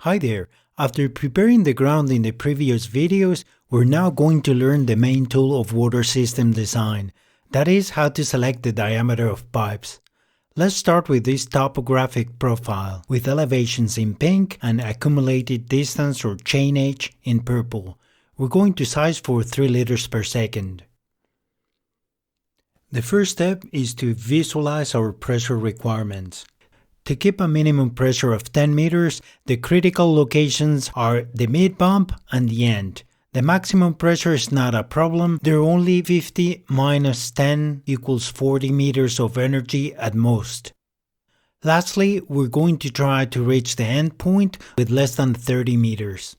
Hi there! After preparing the ground in the previous videos, we're now going to learn the main tool of water system design. That is, how to select the diameter of pipes. Let's start with this topographic profile, with elevations in pink and accumulated distance or chain age in purple. We're going to size for 3 liters per second. The first step is to visualize our pressure requirements. To keep a minimum pressure of 10 meters, the critical locations are the mid pump and the end. The maximum pressure is not a problem, there are only 50 minus 10 equals 40 meters of energy at most. Lastly, we're going to try to reach the end point with less than 30 meters.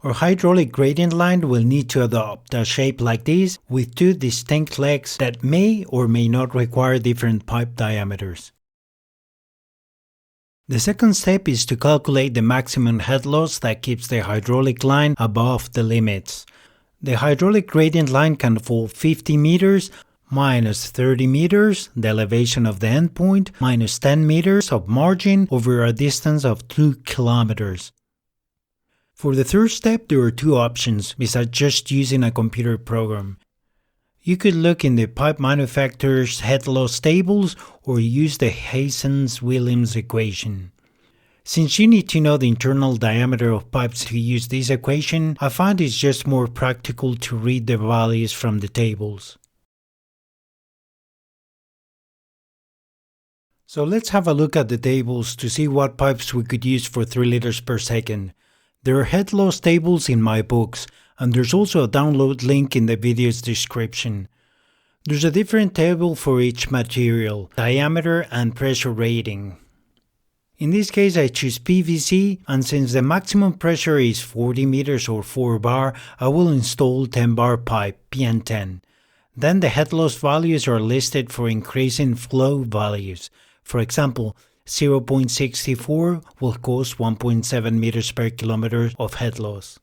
Our hydraulic gradient line will need to adopt a shape like this with 2 distinct legs that may or may not require different pipe diameters. The second step is to calculate the maximum head loss that keeps the hydraulic line above the limits. The hydraulic gradient line can fall 50 meters minus 30 meters, the elevation of the endpoint, minus 10 meters of margin over a distance of 2 kilometers. For the third step, there are 2 options besides just using a computer program. You could look in the pipe manufacturer's head loss tables or use the Hazen-Williams equation. Since you need to know the internal diameter of pipes to use this equation, I find it's just more practical to read the values from the tables. So let's have a look at the tables to see what pipes we could use for 3 liters per second. There are head loss tables in my books, and there's also a download link in the video's description. There's a different table for each material, diameter and pressure rating. In this case I choose PVC, and since the maximum pressure is 40 meters or 4 bar, I will install 10 bar pipe, PN10. Then the head loss values are listed for increasing flow values. For example, 0.64 will cause 1.7 meters per kilometer of head loss.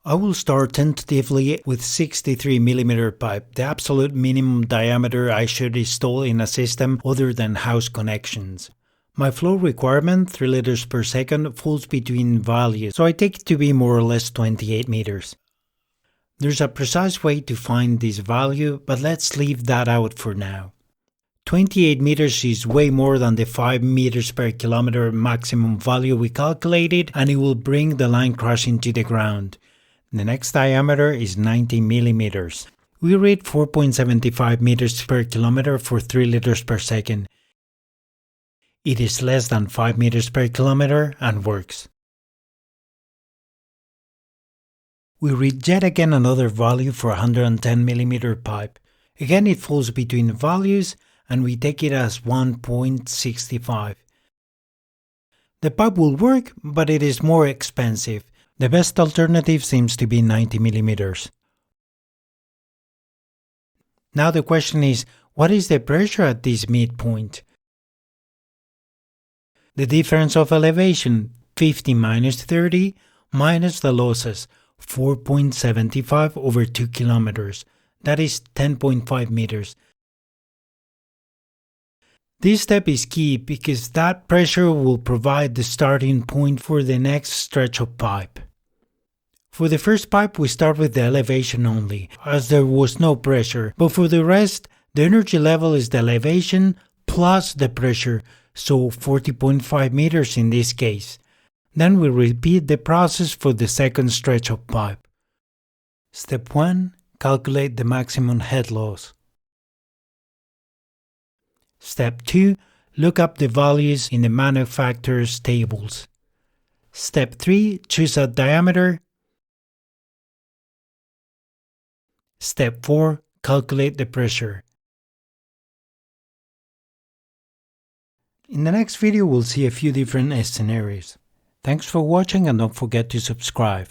I will start tentatively with 63 mm pipe, the absolute minimum diameter I should install in a system other than house connections. My flow requirement, 3 liters per second, falls between values, so I take it to be more or less 28 meters. There's a precise way to find this value, but let's leave that out for now. 28 meters is way more than the 5 meters per kilometer maximum value we calculated, and it will bring the line crashing to the ground. The next diameter is 90 millimeters. We read 4.75 meters per kilometer for 3 liters per second. It is less than 5 meters per kilometer and works. We read yet again another value for 110 millimeter pipe. Again it falls between values and we take it as 1.65. The pipe will work, but it is more expensive. The best alternative seems to be 90 millimeters. Now the question is, what is the pressure at this midpoint? The difference of elevation, 50 minus 30, minus the losses, 4.75 over 2 kilometers. That is 10.5 meters. This step is key because that pressure will provide the starting point for the next stretch of pipe. For the first pipe we start with the elevation only, as there was no pressure, but for the rest, the energy level is the elevation plus the pressure, so 40.5 meters in this case. Then we repeat the process for the second stretch of pipe. Step 1. Calculate the maximum head loss. Step 2. Look up the values in the manufacturer's tables. Step 3. Choose a diameter. Step 4. Calculate the pressure. In the next video we'll see a few different scenarios. Thanks for watching and don't forget to subscribe.